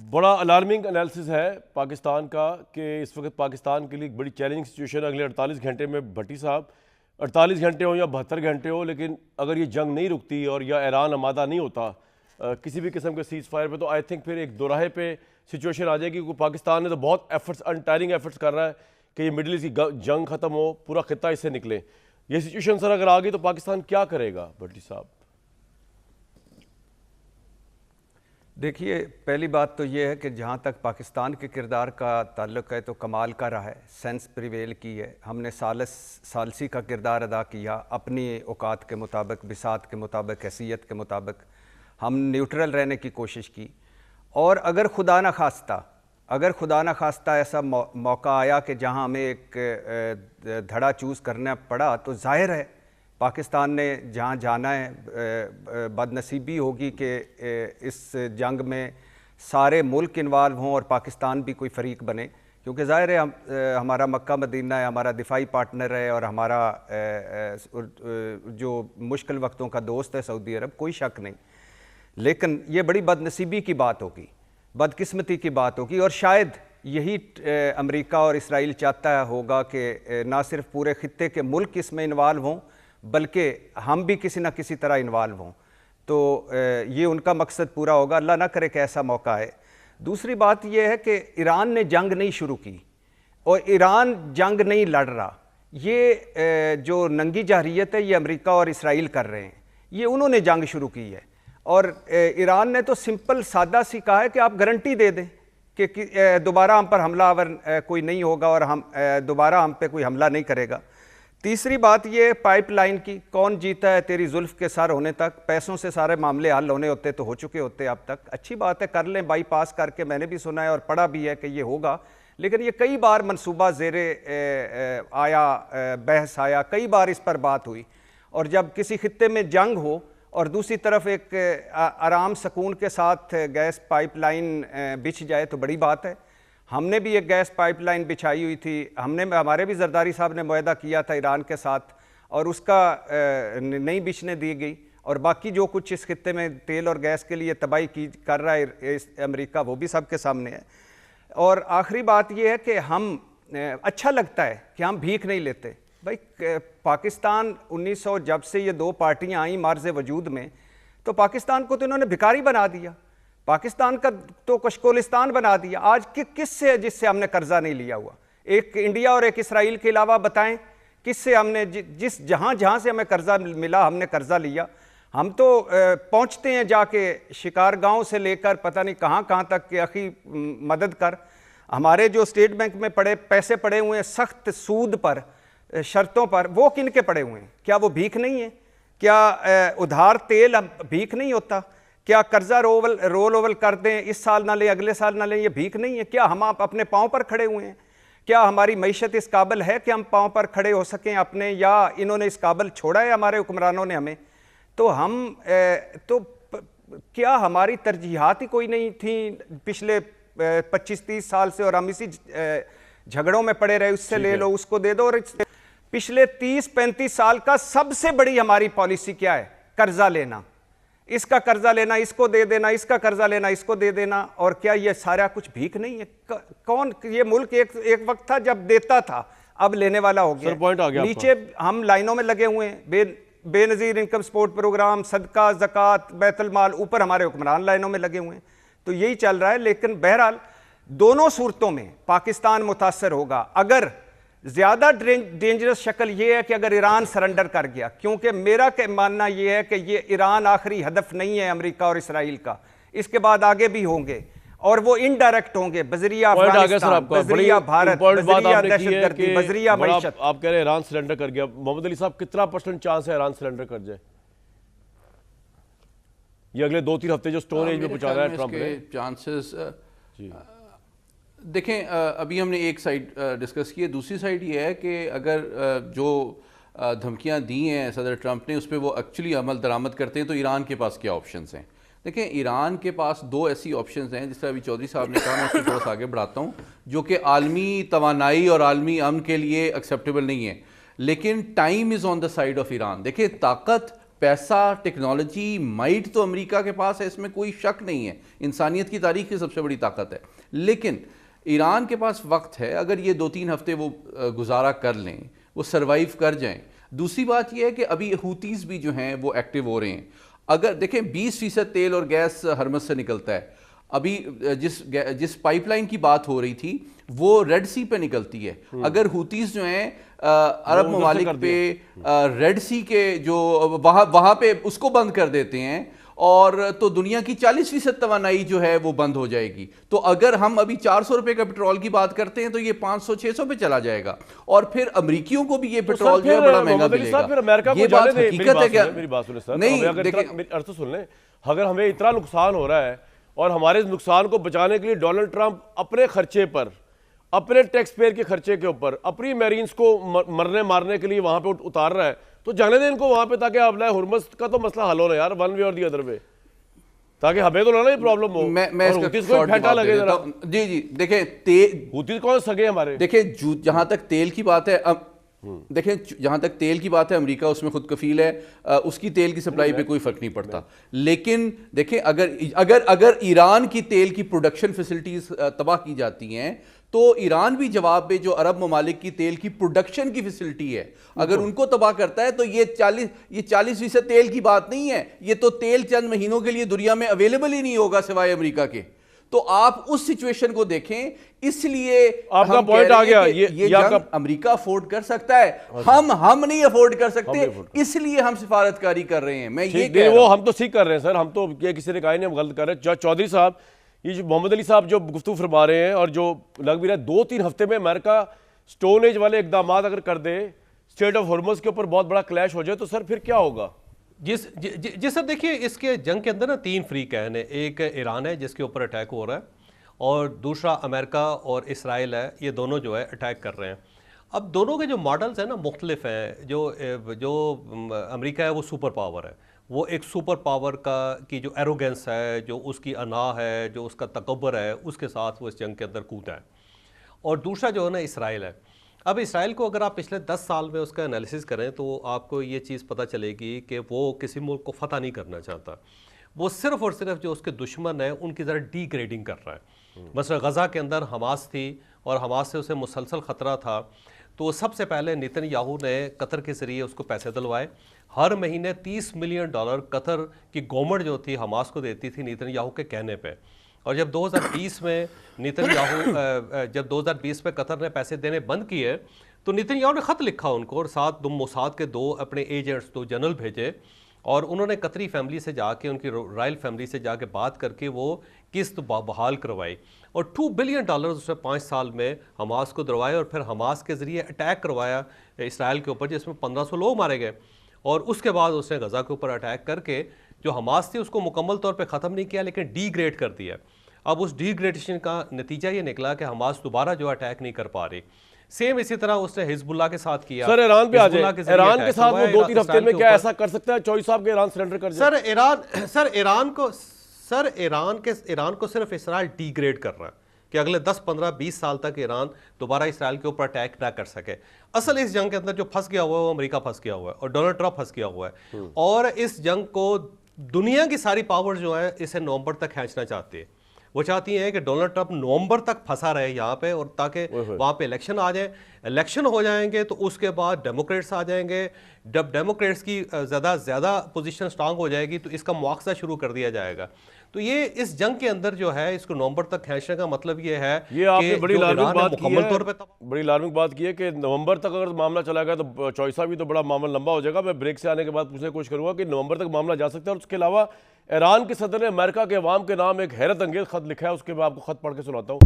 बड़ा alarming analysis है पाकिस्तान का कि इस वक्त पाकिस्तान के लिए एक बड़ी चैलेंजिंग सिचुएशन अगले 48 घंटे में। भट्टी साहब, 48 घंटे हो या 72 घंटे हो, लेकिन अगर ये जंग नहीं रुकती और या ईरान आमादा नहीं होता किसी भी किस्म के सीज़ फायर पे, तो आई थिंक फिर एक दोराहे पे सिचुएशन आ जाएगी। क्योंकि पाकिस्तान ने तो बहुत एफर्ट्स, अनटायरिंग एफर्ट्स कर रहा है कि ये मिडिल ईस्ट की जंग ख़त्म हो, पूरा खिता इससे निकले। ये सिचुएशन सर अगर आ गई तो पाकिस्तान क्या करेगा भट्टी साहब? देखिए, पहली बात तो ये है कि जहाँ तक पाकिस्तान के किरदार का ताल्लुक़ है तो कमाल का रहा है, सेंस प्रिवेल की है। हमने सालसी का किरदार अदा किया, अपनी औकात के मुताबिक, बिसात के मुताबिक, हैसियत के मुताबिक हम न्यूट्रल रहने की कोशिश की। और अगर खुदा न खास्ता ऐसा मौका आया कि जहाँ हमें एक धड़ा चूज़ करना पड़ा, तो जाहिर है पाकिस्तान ने जहाँ जाना है, बदनसीबी होगी कि इस जंग में सारे मुल्क इन्वॉल्व हों और पाकिस्तान भी कोई फ़रीक बने। क्योंकि ज़ाहिर है हमारा मक्का मदीना है, हमारा दिफाई पार्टनर है और हमारा जो मुश्किल वक्तों का दोस्त है सऊदी अरब, कोई शक नहीं। लेकिन ये बड़ी बदनसीबी की बात होगी, बदकिस्मती की बात होगी। और शायद यही अमेरिका और इसराइल चाहता होगा कि ना सिर्फ पूरे खित्ते के मुल्क इसमें इन्वॉल्व हों, बल्कि हम भी किसी ना किसी तरह इन्वॉल्व हों। तो ये उनका मकसद पूरा होगा, अल्लाह ना करे कि ऐसा मौका आए। दूसरी बात यह है कि ईरान ने जंग नहीं शुरू की और ईरान जंग नहीं लड़ रहा। ये जो नंगी जहरीत है ये अमेरिका और इसराइल कर रहे हैं, ये उन्होंने जंग शुरू की है। और ईरान ने तो सिंपल सादा सी कहा है कि आप गारंटी दे दें कि दोबारा हम पर हमलावर कोई नहीं होगा और हम दोबारा हम पे कोई हमला नहीं करेगा। तीसरी बात ये पाइपलाइन की, कौन जीता है तेरी जुल्फ के सर होने तक, पैसों से सारे मामले हल होने होते तो हो चुके होते अब तक। अच्छी बात है, कर लें बाईपास करके, मैंने भी सुना है और पढ़ा भी है कि ये होगा। लेकिन ये कई बार मनसूबा ज़ेरे आया, बहस आया, कई बार इस पर बात हुई। और जब किसी खित्ते में जंग हो और दूसरी तरफ एक आराम सुकून के साथ गैस पाइपलाइन बिछ जाए तो बड़ी बात है। हमने भी एक गैस पाइपलाइन बिछाई हुई थी, हमारे भी जरदारी साहब ने मुआहदा किया था ईरान के साथ और उसका नहीं बिछने दी गई। और बाकी जो कुछ इस खित्ते में तेल और गैस के लिए तबाही कर रहा है अमेरिका, वो भी सबके सामने है। और आखिरी बात ये है कि हम अच्छा लगता है कि हम भीख नहीं लेते। भाई पाकिस्तान 1900 जब से ये दो पार्टियाँ आई मार्ज़ वजूद में, तो पाकिस्तान को तो इन्होंने भिखारी बना दिया, पाकिस्तान का तो कशकोलिस्तान बना दिया। आज किससे है जिससे हमने कर्जा नहीं लिया हुआ? एक इंडिया और एक इसराइल के अलावा बताएं किससे हमने जहां से हमें कर्जा मिला हमने कर्जा लिया। हम तो पहुंचते हैं जाके शिकार गांव से लेकर पता नहीं कहां तक कि अखी मदद कर। हमारे जो स्टेट बैंक में पैसे पड़े हुए हैं सख्त सूद पर, शर्तों पर, वो किन के पड़े हुए हैं? क्या वो भीख नहीं है? क्या उधार तेल अब भीख नहीं होता? क्या कर्जा रोल ओवल कर दें, इस साल ना लें अगले साल ना लें, ये भीख नहीं है? क्या हम आप अपने पाँव पर खड़े हुए हैं? क्या हमारी मईशत इस काबिल है कि हम पाँव पर खड़े हो सकें अपने, या इन्होंने इस काबिल छोड़ा है हमारे हुक्मरानों ने हमें? तो हम क्या हमारी तरजीहात ही कोई नहीं थी पिछले 25-30 साल से, और हम इसी झगड़ों में पड़े रहे, उससे ले लो उसको दे दो। और पिछले 30-35 साल का सबसे बड़ी हमारी पॉलिसी क्या है? कर्जा लेना, इसका कर्जा लेना, इसको दे देना, इसका कर्जा लेना, इसको दे देना। और क्या ये सारा कुछ भीख नहीं है? कौन ये मुल्क एक वक्त था जब देता था, अब लेने वाला हो गया। पॉइंट आ गया नीचे हम लाइनों में लगे हुए हैं, बेनजीर इनकम सपोर्ट प्रोग्राम, सदका, ज़कात, बैतुल माल, ऊपर हमारे हुक्मरान लाइनों में लगे हुए हैं। तो यही चल रहा है। लेकिन बहरहाल दोनों सूरतों में पाकिस्तान मुतासर होगा। अगर ज़्यादा डेंजरस शक्ल ये है कि अगर ईरान सरेंडर कर गया, क्योंकि मेरा मानना ये है कि ये ईरान आखिरी हदफ नहीं है अमेरिका और इसराइल का, इसके बाद आगे भी होंगे और वो इनडायरेक्ट होंगे, बजरिया अफगानिस्तान, बजरिया भारत, बजरिया दहशतगर्दी, बजरिया मईशत। आप कह रहे हैं ईरान सरेंडर कर गया। मोहम्मद अली साहब, कितना % चांस है ईरान सरेंडर कर जाए? ये अगले 2-3 हफ्ते जो स्टोन एज में पहुंचा रहा है ट्रंप ने, चांसेस देखें। अभी हमने एक साइड डिस्कस की है, दूसरी साइड ये है कि अगर जो धमकियां दी हैं सदर ट्रंप ने उस पर वो एक्चुअली अमल दरामद करते हैं तो ईरान के पास क्या ऑप्शंस हैं? देखें, ईरान के पास 2 ऐसी ऑप्शंस हैं, जिस तरह अभी चौधरी साहब ने कहा, मैं उसको थोड़ा सा आगे बढ़ाता हूँ, जो कि आलमी तवानाई और आलमी अमन के लिए एक्सेप्टेबल नहीं है। लेकिन time is on the side of Iran. देखिए, ताकत पैसा, टेक्नोलॉजी, माइट तो अमेरिका के पास है, इसमें कोई शक नहीं है, इंसानियत की तारीख की सबसे बड़ी ताकत है। लेकिन ईरान के पास वक्त है, अगर ये 2-3 हफ्ते वो गुजारा कर लें, वो सरवाइव कर जाएं। दूसरी बात ये है कि अभी हूतीज़ भी जो हैं वो एक्टिव हो रहे हैं। अगर देखें 20% तेल और गैस हरमज से निकलता है। अभी जिस पाइपलाइन की बात हो रही थी वो रेड सी पे निकलती है। अगर हूतीज़ जो हैं अरब ममालिक पे रेड सी के जो वहाँ पे उसको बंद कर देते हैं, और तो दुनिया की 40% तवानाई जो है वो बंद हो जाएगी। तो अगर हम अभी 400 रुपए का पेट्रोल की बात करते हैं तो ये 500-600 पे चला जाएगा, और फिर अमरीकियों को भी ये पेट्रोल जो है बड़ा महंगा मिलेगा। ये बात हकीकत है क्या? मेरी बात सुने सर, नहीं, मेरी अर्थ सुन लें। अगर हमें इतना नुकसान हो रहा है और हमारे नुकसान को बचाने के लिए डोनाल्ड ट्रंप अपने खर्चे पर, अपने टैक्स पेयर के खर्चे के ऊपर अपनी मैरीन्स को मरने मारने के लिए वहां पे उतार रहा है, तो जाने दें इनको वहां पे, ताकि अपना हुर्मुज़ का तो मसला हल हो ना यार, वन वे और दी अदर वे, ताकि हमें तो ना ये प्रॉब्लम हो। मैं इसका कोई फैटा लगे जरा। जी देखें, हूतीज़ कौन सगे हमारे? देखें जहां तक तेल की बात है, देखें जहां तक तेल की बात है, अमेरिका उसमें खुद कफील है, उसकी तेल की सप्लाई पे कोई फर्क नहीं पड़ता। लेकिन देखें अगर ईरान की तेल की प्रोडक्शन फैसिलिटीज तबाह की जाती हैं, तो ईरान भी जवाब में जो अरब ममालिक की तेल की प्रोडक्शन की फैसिलिटी है, अगर उनको तबाह करता है, तो ये 40% तेल की बात नहीं है, ये तो तेल चंद महीनों के लिए दुनिया में अवेलेबल ही नहीं होगा सिवाय अमेरिका के। तो आप उस सिचुएशन को देखें, इसलिए आपका पॉइंट आ गया। ये जंग अमेरिका अफोर्ड कर सकता है, हम नहीं अफोर्ड कर सकते, इसलिए हम सिफारतकारी कर रहे हैं। मैं ये कह रहा हूं, वो हम तो ठीक कर रहे हैं सर, हम तो ये किसी ने कहा नहीं हम गलत कर रहे हैं। चौधरी साहब, ये जो मोहम्मद अली साहब जो गुफ्तगू फरमा रहे हैं और जो लग भी रहा है 2-3 हफ्ते में अमेरिका स्टोन एज वाले इकदाम अगर कर दे, स्ट्रेट ऑफ हॉर्मुज़ के ऊपर बहुत बड़ा क्लैश हो जाए, तो सर फिर क्या होगा? जी सर, देखिए इसके जंग के अंदर ना 3 फ्री कैन है। एक ईरान है जिसके ऊपर अटैक हो रहा है, और दूसरा अमेरिका और इसराइल है, ये दोनों जो है अटैक कर रहे हैं। अब दोनों के जो मॉडल्स हैं ना मुख्तलिफ हैं। जो अमेरिका है वो सुपर पावर है, वो एक सुपर पावर की जो एरोगेंस है, जो उसकी अना है, जो उसका तकब्बर है, उसके साथ वो इस जंग के अंदर कूदा है। और दूसरा जो है ना इसराइल है। अब इसराइल को अगर आप पिछले 10 साल में उसका एनालिसिस करें तो आपको ये चीज़ पता चलेगी कि वो किसी मुल्क को फतह नहीं करना चाहता, वो सिर्फ़ और सिर्फ जो उसके दुश्मन हैं उनकी ज़रा डीग्रेडिंग कर रहा है। मसला गज़ा के अंदर हमास थी और हमास से उसे मुसलसल ख़तरा था, तो सबसे पहले नेतन्याहू ने कतर के ज़रिए उसको पैसे दिलवाए। हर महीने $30 मिलियन कतर की गवर्नमेंट जो थी हमास को देती थी नेतन्याहू के कहने पे। और जब 2020 में जब 2020 में कतर ने पैसे देने बंद किए, तो नेतन्याहू ने ख़त लिखा उनको, और साथ मोसाद के 2 अपने एजेंट्स, 2 जनरल भेजे, और उन्होंने कतरी फैमिली से जाके, उनकी रॉयल फैमिली से जाके बात करके वो किस्त बहाल करवाई, और $2 बिलियन उसने 5 साल में हमास को दिलवाए, और फिर हमास के ज़रिए अटैक करवाया इसराइल के ऊपर, जिसमें 1500 लोग मारे गए। और उसके बाद उसने गज़ा के ऊपर अटैक करके जो हमास थी उसको मुकम्मल तौर पे ख़त्म नहीं किया, लेकिन डीग्रेड कर दिया। अब उस डीग्रेडेशन का नतीजा ये निकला कि हमास दोबारा जो अटैक नहीं कर पा रही। सेम इसी तरह उसने हिजबुल्लाह के साथ किया। सर ईरान पे आ जाए, ईरान के साथ वो 2-3 हफ्ते में क्या ऐसा कर सकता है चौधरी साहब के ईरान सरेंडर कर जाए? ईरान को सिर्फ इसराइल डीग्रेड कर रहा है कि अगले 10, 15, 20 साल तक ईरान दोबारा इसराइल के ऊपर अटैक ना कर सके। असल इस जंग के अंदर जो फंस गया हुआ है वो अमेरिका फंस गया हुआ है और डोनाल्ड ट्रंप फंस गया हुआ है, और इस जंग को दुनिया की सारी पावर जो है इसे नवंबर तक खींचना चाहती है। वो चाहती हैं कि डोनाल्ड ट्रंप नवंबर तक फंसा रहे यहाँ पे, और ताकि वहाँ पे इलेक्शन आ जाए। इलेक्शन हो जाएंगे तो उसके बाद डेमोक्रेट्स आ जाएंगे। जब डेमोक्रेट्स की ज़्यादा पोजीशन स्ट्रांग हो जाएगी तो इसका मुआवजा शुरू कर दिया जाएगा। तो ये इस जंग के अंदर जो है इसको नवंबर तक खींचने का मतलब ये है, ये आपने बड़ी लार्मिंग बात की है कि नवंबर तक अगर मामला चला गया तो चौसा भी तो बड़ा मामला लंबा हो जाएगा। मैं ब्रेक से आने के बाद पूछने की कोशिश करूंगा कि नवंबर तक मामला जा सकता है। और उसके अलावा ईरान के सदर ने अमेरिका के अवाम के नाम एक हैरत अंगेज खत लिखा है, उसके मैं आपको खत पढ़ के सुनाता हूँ।